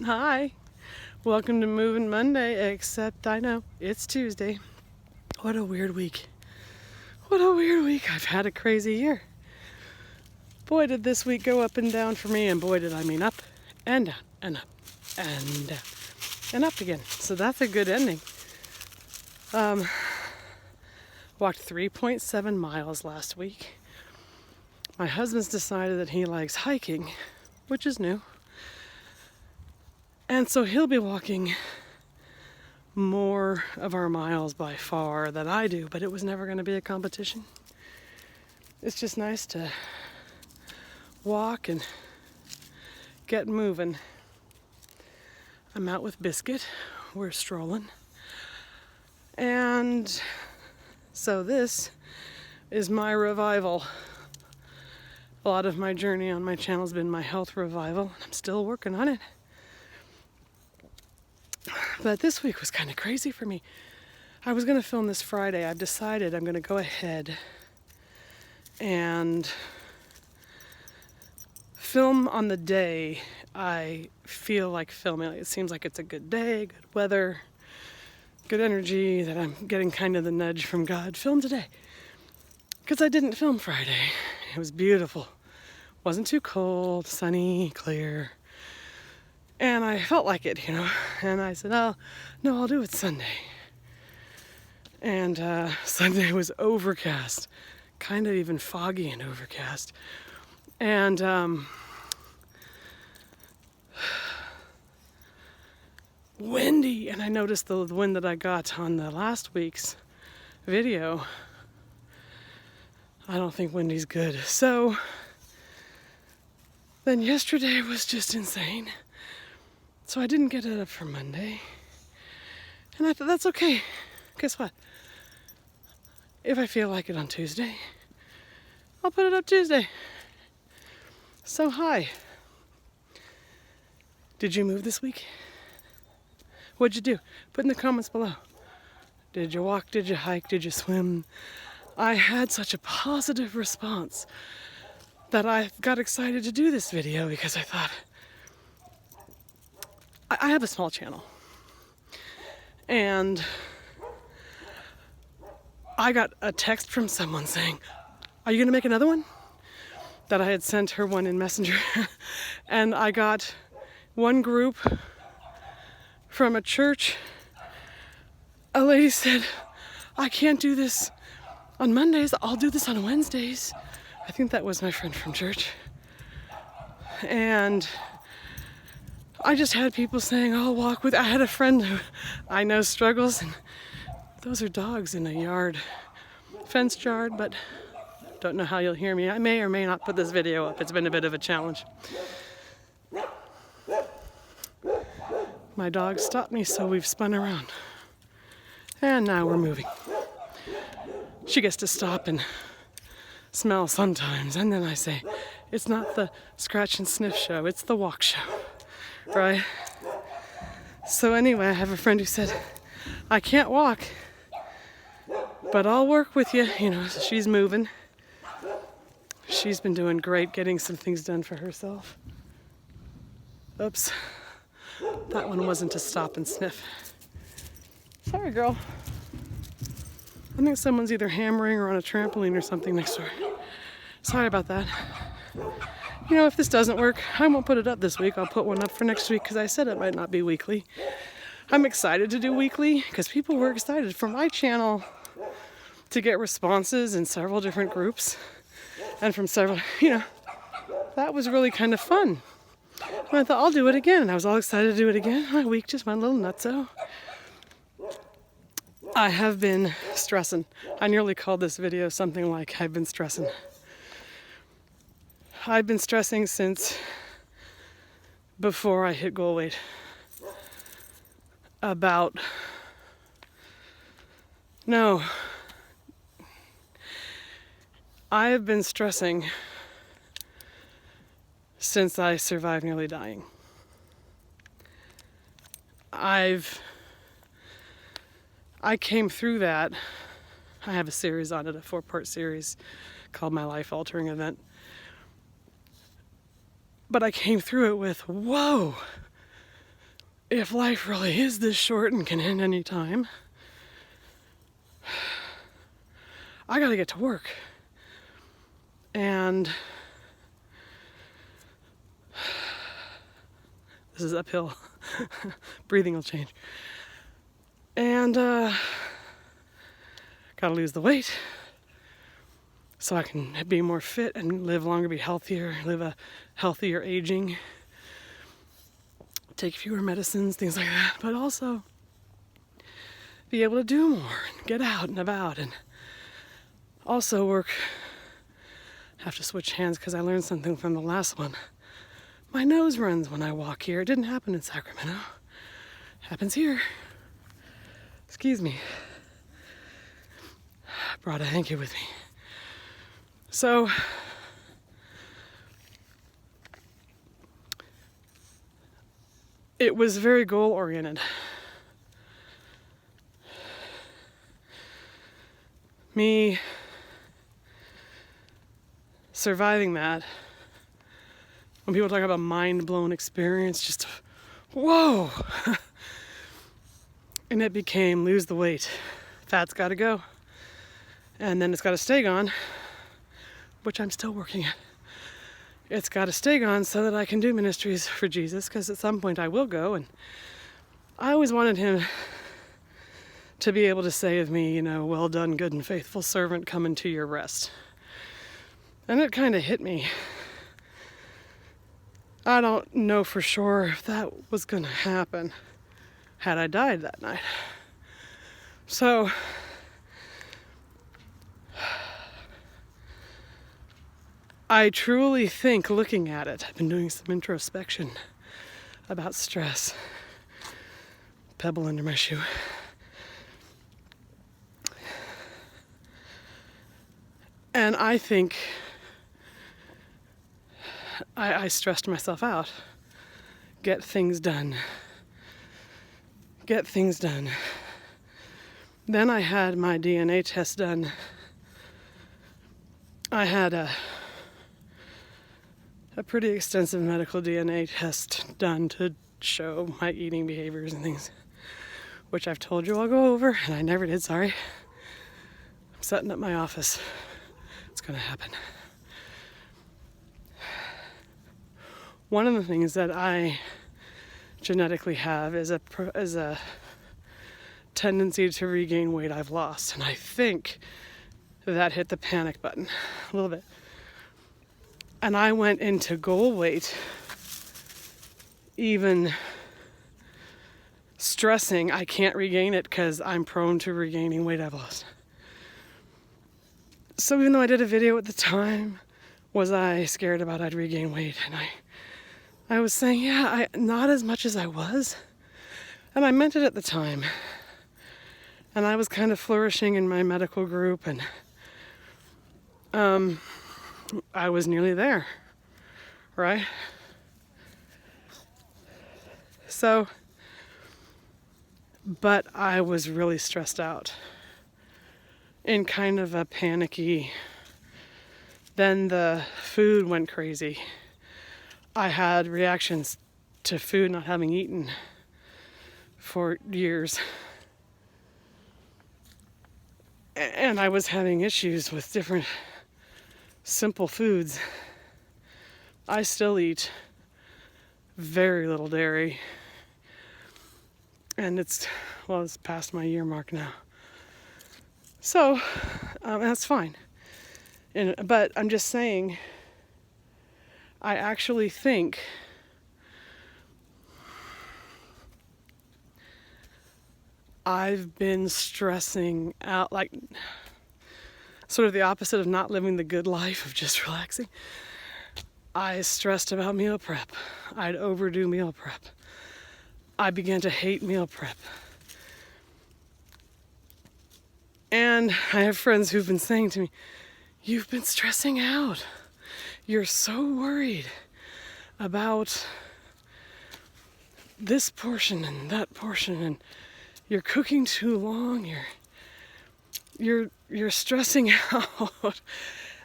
Hi, welcome to Moving Monday, except I know it's Tuesday. What a weird week. What a weird week. I've had a crazy year. Boy, did this week go up and down for me, and boy, did I mean up and down and up and down and up again. So that's a good ending. Walked 3.7 miles last week. My husband's decided that he likes hiking, which is new. And so he'll be walking more of our miles by far than I do, but it was never going to be a competition. It's just nice to walk and get moving. I'm out with Biscuit. We're strolling. And so this is my revival. A lot of my journey on my channel has been my health revival, and I'm still working on it. But this week was kind of crazy for me. I was going to film this Friday. I've decided I'm going to go ahead and film on the day I feel like filming. It seems like it's a good day, good weather, good energy, that I'm getting kind of the nudge from God. Film today. Because I didn't film Friday. It was beautiful. Wasn't too cold, sunny, clear. And I felt like it, And I said, oh, no, I'll do it Sunday. And Sunday was overcast, kind of even foggy and overcast. And windy. And I noticed the wind that I got on the last week's video. I don't think windy's good. So then yesterday was just insane. So I didn't get it up for Monday. And I thought, that's okay. Guess what? If I feel like it on Tuesday, I'll put it up Tuesday. So hi. Did you move this week? What'd you do? Put in the comments below. Did you walk? Did you hike? Did you swim? I had such a positive response that I got excited to do this video because I thought, I have a small channel, and I got a text from someone saying, are you going to make another one? That I had sent her one in Messenger. And I got one group from a church. A lady said, I can't do this on Mondays, I'll do this on Wednesdays. I think that was my friend from church. And I just had people saying, I'll walk with. I had a friend who I know struggles, and those are dogs in a yard, fenced yard, but don't know how you'll hear me. I may or may not put this video up. It's been a bit of a challenge. My dog stopped me, so we've spun around. And now we're moving. She gets to stop and smell sometimes, and then I say, it's not the scratch and sniff show, it's the walk show. Right? So anyway, I have a friend who said, I can't walk, but I'll work with you. So she's moving. She's been doing great getting some things done for herself. Oops. That one wasn't to stop and sniff. Sorry, girl. I think someone's either hammering or on a trampoline or something next door. Sorry about that. If this doesn't work, I won't put it up this week. I'll put one up for next week because I said it might not be weekly. I'm excited to do weekly because people were excited for my channel to get responses in several different groups and from several, that was really kind of fun. And I thought, I'll do it again. And I was all excited to do it again. My week just went a little nutso. I have been stressing. I nearly called this video something like I've been stressing. I've been stressing since before I hit goal weight I have been stressing since I survived nearly dying. I came through that. I have a series on it, a 4-part series called My Life Altering Event. But I came through it with, whoa, if life really is this short and can end any time, I gotta get to work. And this is uphill. Breathing will change. And gotta lose the weight so I can be more fit and live longer, be healthier, live a healthier aging, take fewer medicines, things like that, but also be able to do more and get out and about, and also work. Have to switch hands because I learned something from the last one. My nose runs when I walk here. It didn't happen in Sacramento. It happens here. Excuse me. I brought a hanky with me. So, it was very goal-oriented. Me surviving that, when people talk about mind-blown experience, just whoa. And it became lose the weight. Fat's gotta go. And then it's gotta stay gone, which I'm still working at. It's gotta stay gone so that I can do ministries for Jesus, because at some point I will go, and I always wanted him to be able to say of me, you know, well done, good and faithful servant, come into your rest. And it kind of hit me. I don't know for sure if that was going to happen had I died that night. So, I truly think, looking at it, I've been doing some introspection about stress. Pebble under my shoe. And I think I stressed myself out. Get things done. Get things done. Then I had my DNA test done. I had a pretty extensive medical DNA test done to show my eating behaviors and things, which I've told you I'll go over, and I never did, sorry. I'm setting up my office. It's gonna happen. One of the things that I genetically have is a tendency to regain weight I've lost, and I think that hit the panic button a little bit. And I went into goal weight even stressing I can't regain it because I'm prone to regaining weight I've lost. So even though I did a video at the time, was I scared about I'd regain weight? And I was saying, yeah, not as much as I was. And I meant it at the time. And I was kind of flourishing in my medical group, and I was nearly there, right? So, but I was really stressed out in kind of a panicky. Then the food went crazy. I had reactions to food not having eaten for years. And I was having issues with different simple foods. I still eat very little dairy. And it's past my year mark now. So, that's fine. But I'm just saying, I actually think I've been stressing out, like sort of the opposite of not living the good life of just relaxing. I stressed about meal prep. I'd overdo meal prep. I began to hate meal prep. And I have friends who've been saying to me, you've been stressing out. You're so worried about this portion and that portion, and you're cooking too long. You're stressing out.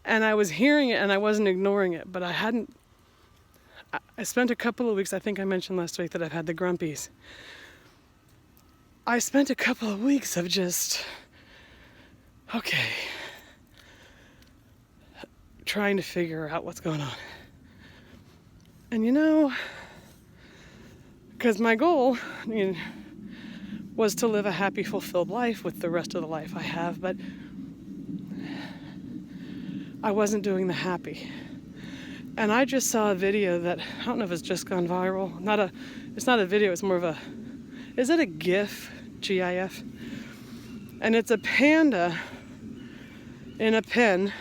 And I was hearing it and I wasn't ignoring it, but I spent a couple of weeks, I think I mentioned last week that I've had the grumpies. I spent a couple of weeks of just, okay, trying to figure out what's going on. And you know, because my goal, was to live a happy, fulfilled life with the rest of the life I have, but I wasn't doing the happy. And I just saw a video that, I don't know if it's just gone viral. It's not a video, it's more of is it a GIF? GIF? And it's a panda in a pen,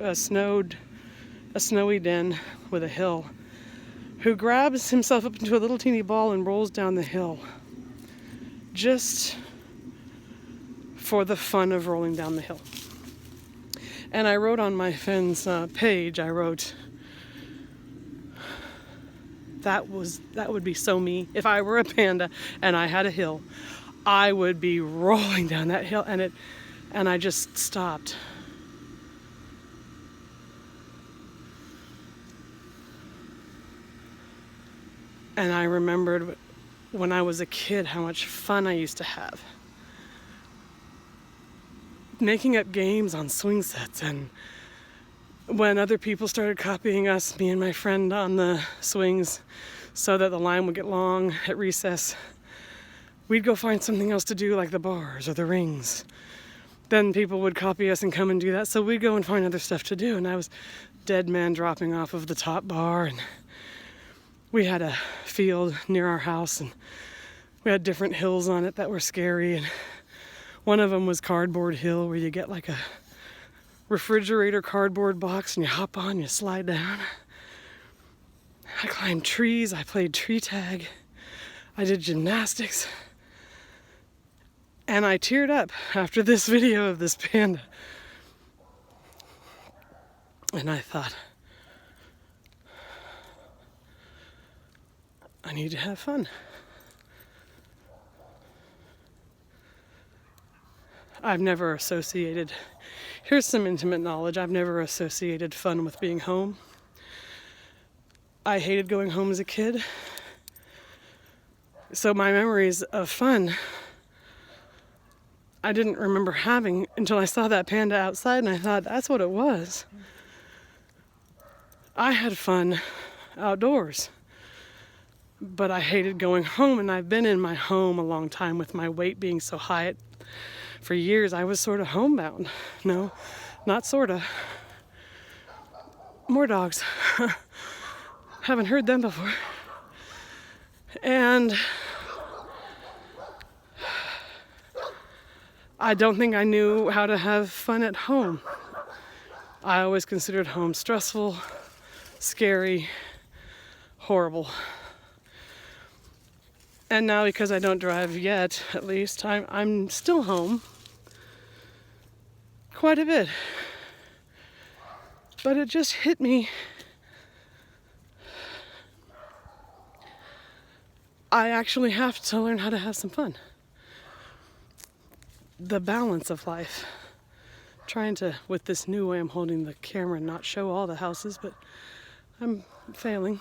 a snowy den with a hill, who grabs himself up into a little teeny ball and rolls down the hill. Just for the fun of rolling down the hill. And I wrote on my friend's page, I wrote, that would be so me. If I were a panda and I had a hill, I would be rolling down that hill, and I just stopped. And I remembered when I was a kid how much fun I used to have. Making up games on swing sets, and when other people started copying us, me and my friend, on the swings so that the line would get long at recess, we'd go find something else to do, like the bars or the rings. Then people would copy us and come and do that, so we'd go and find other stuff to do. And I was dead man dropping off of the top bar, and we had a field near our house, and we had different hills on it that were scary, and one of them was Cardboard Hill, where you get like a refrigerator cardboard box and you hop on, you slide down. I climbed trees, I played tree tag, I did gymnastics, and I teared up after this video of this panda. And I thought, I need to have fun. I've never associated, here's some intimate knowledge, I've never associated fun with being home. I hated going home as a kid. So my memories of fun, I didn't remember having until I saw that panda outside, and I thought, that's what it was. I had fun outdoors, but I hated going home, and I've been in my home a long time with my weight being so high. For years, I was sort of homebound. No, not sort of. More dogs. Haven't heard them before. And I don't think I knew how to have fun at home. I always considered home stressful, scary, horrible. And now, because I don't drive yet, at least, I'm still home quite a bit. But it just hit me. I actually have to learn how to have some fun. The balance of life. Trying to, with this new way I'm holding the camera, not show all the houses, but I'm failing.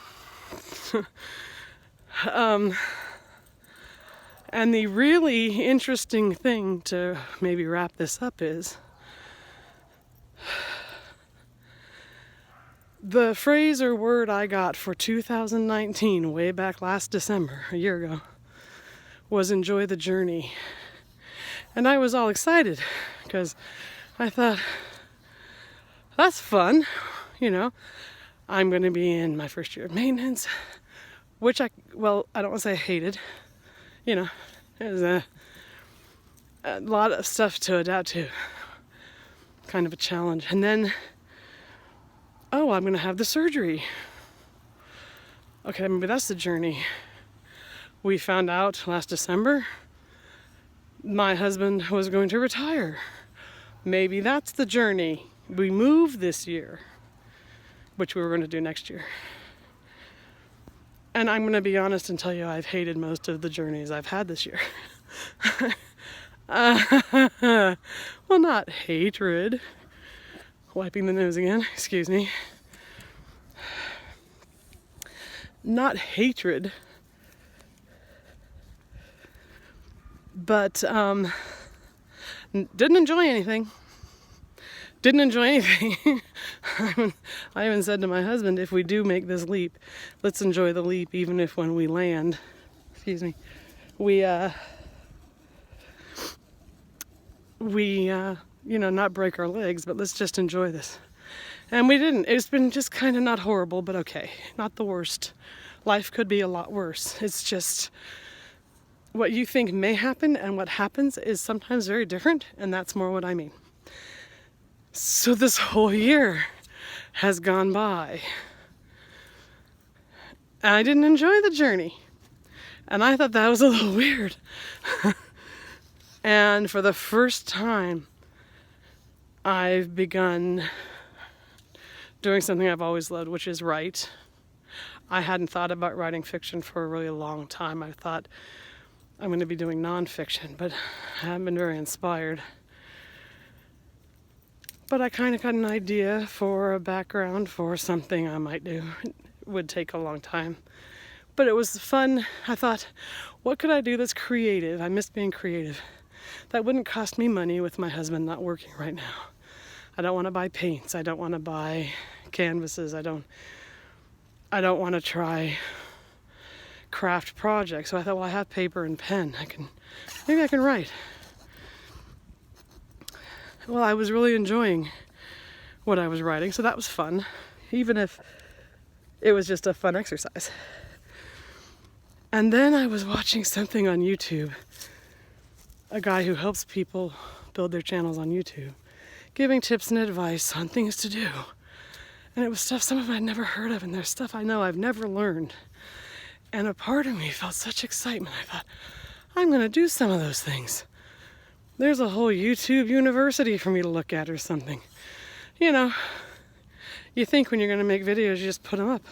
And the really interesting thing to maybe wrap this up is the phrase or word I got for 2019 way back last December, a year ago, was enjoy the journey. And I was all excited because I thought, that's fun, I'm going to be in my first year of maintenance, which I don't want to say I hated. It was a lot of stuff to adapt to, kind of a challenge. And then, I'm going to have the surgery. Okay, maybe that's the journey. We found out last December my husband was going to retire. Maybe that's the journey. We moved this year, which we were going to do next year. And I'm going to be honest and tell you I've hated most of the journeys I've had this year. Well, not hatred. Wiping the nose again, excuse me. not hatred, but didn't enjoy anything. Didn't enjoy anything. I even said to my husband, if we do make this leap, let's enjoy the leap, even if when we land, excuse me, we not break our legs, but let's just enjoy this. And we didn't. It's been just kind of not horrible, but okay. Not the worst. Life could be a lot worse. It's just what you think may happen and what happens is sometimes very different, and that's more what I mean. So this whole year has gone by. And I didn't enjoy the journey. And I thought that was a little weird. And for the first time, I've begun doing something I've always loved, which is write. I hadn't thought about writing fiction for a really long time. I thought I'm going to be doing nonfiction, but I haven't been very inspired. But I kind of got an idea for a background for something I might do. It would take a long time. But it was fun. I thought, what could I do that's creative? I miss being creative. That wouldn't cost me money with my husband not working right now. I don't want to buy paints. I don't want to buy canvases. I don't want to try craft projects. So I thought, well, I have paper and pen. Maybe I can write. Well, I was really enjoying what I was writing, so that was fun, even if it was just a fun exercise. And then I was watching something on YouTube, a guy who helps people build their channels on YouTube, giving tips and advice on things to do. And it was stuff some of them I'd never heard of, and there's stuff I know I've never learned. And a part of me felt such excitement. I thought, I'm going to do some of those things. There's a whole YouTube university for me to look at or something. You know, you think when you're going to make videos, you just put them up.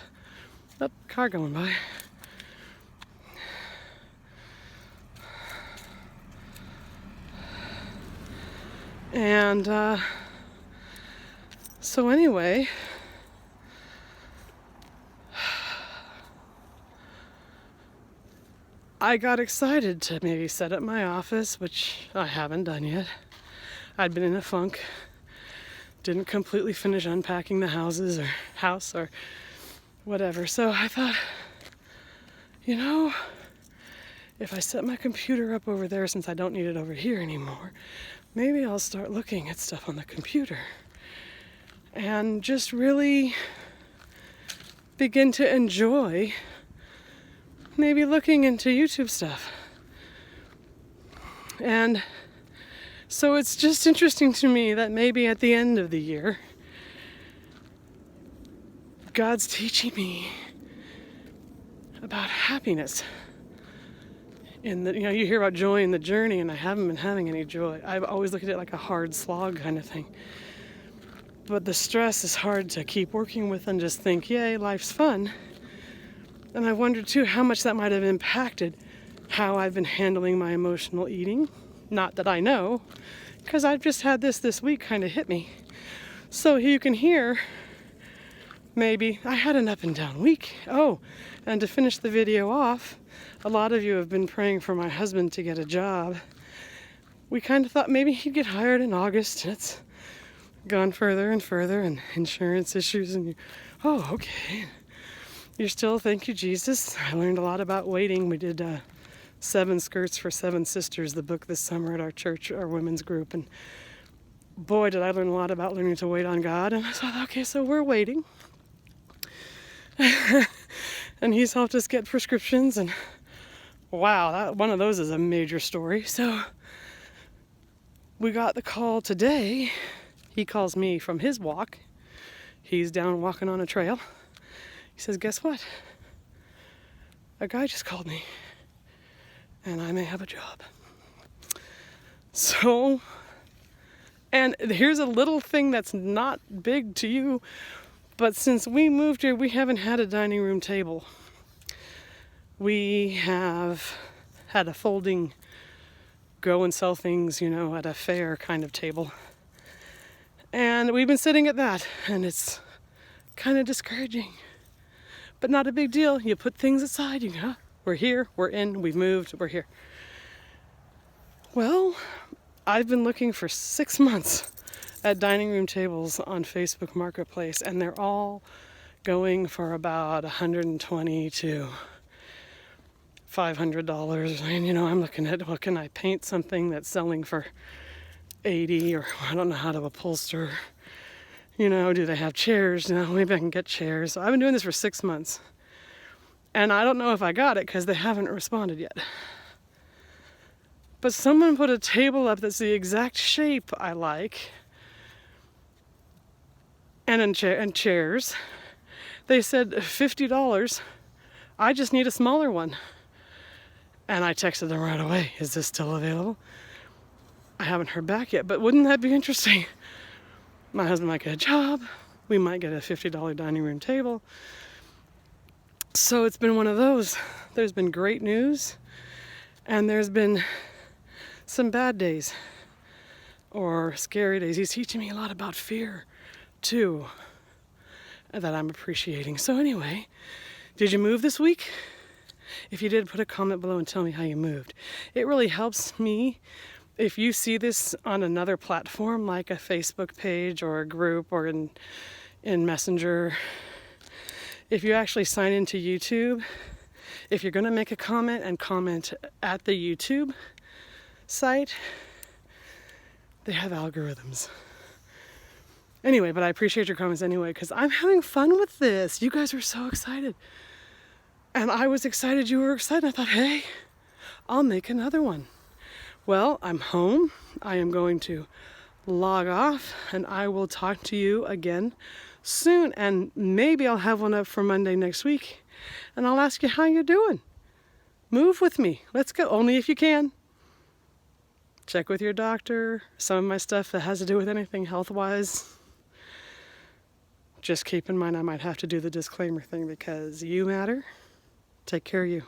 Oh, car going by. And so anyway, I got excited to maybe set up my office, which I haven't done yet. I'd been in a funk. Didn't completely finish unpacking the house or whatever. So I thought, if I set my computer up over there, since I don't need it over here anymore, maybe I'll start looking at stuff on the computer and just really begin to enjoy maybe looking into YouTube stuff. And so it's just interesting to me that maybe at the end of the year, God's teaching me about happiness. You hear about joy in the journey, and I haven't been having any joy. I've always looked at it like a hard slog kind of thing. But the stress is hard to keep working with and just think, yay, life's fun. And I wondered too how much that might have impacted how I've been handling my emotional eating. Not that I know, because I've just had this week kind of hit me. So you can hear, maybe, I had an up and down week. Oh, and to finish the video off, a lot of you have been praying for my husband to get a job. We kind of thought maybe he'd get hired in August. It's gone further and further, and insurance issues, and okay. You're still, thank you, Jesus. I learned a lot about waiting. We did 7 Skirts for 7 Sisters, the book this summer at our church, our women's group. And boy, did I learn a lot about learning to wait on God. And I thought, okay, so we're waiting. And he's helped us get prescriptions. And wow, one of those is a major story. So we got the call today. He calls me from his walk. He's down walking on a trail. He says, guess what? A guy just called me, and I may have a job. So, and here's a little thing that's not big to you, but since we moved here, we haven't had a dining room table. We have had a folding go and sell things, at a fair kind of table. And we've been sitting at that, and it's kind of discouraging. but not a big deal. You put things aside, you go, we're here, we're in, we've moved, we're here. Well, I've been looking for 6 months at dining room tables on Facebook Marketplace, and they're all going for about $120 to $500. And I'm looking at, well, can I paint something that's selling for 80, or I don't know how to upholster. Do they have chairs? Maybe I can get chairs. So I've been doing this for 6 months. And I don't know if I got it because they haven't responded yet. But someone put a table up that's the exact shape I like. And chairs. They said $50. I just need a smaller one. And I texted them right away. Is this still available? I haven't heard back yet, but wouldn't that be interesting? My husband might get a job. We might get a $50 dining room table. So it's been one of those. There's been great news, and there's been some bad days or scary days. He's teaching me a lot about fear, too, that I'm appreciating. So anyway, did you move this week? If you did, put a comment below and tell me how you moved. It really helps me. If you see this on another platform like a Facebook page or a group or in Messenger, if you actually sign into YouTube, if you're going to make a comment and comment at the YouTube site, they have algorithms. Anyway, but I appreciate your comments anyway, because I'm having fun with this. You guys are so excited. And I was excited you were excited. I thought, hey, I'll make another one. Well, I'm home. I am going to log off, and I will talk to you again soon. And maybe I'll have one up for Monday next week, and I'll ask you how you're doing. Move with me. Let's go. Only if you can. Check with your doctor. Some of my stuff that has to do with anything health-wise, just keep in mind I might have to do the disclaimer thing because you matter. Take care of you.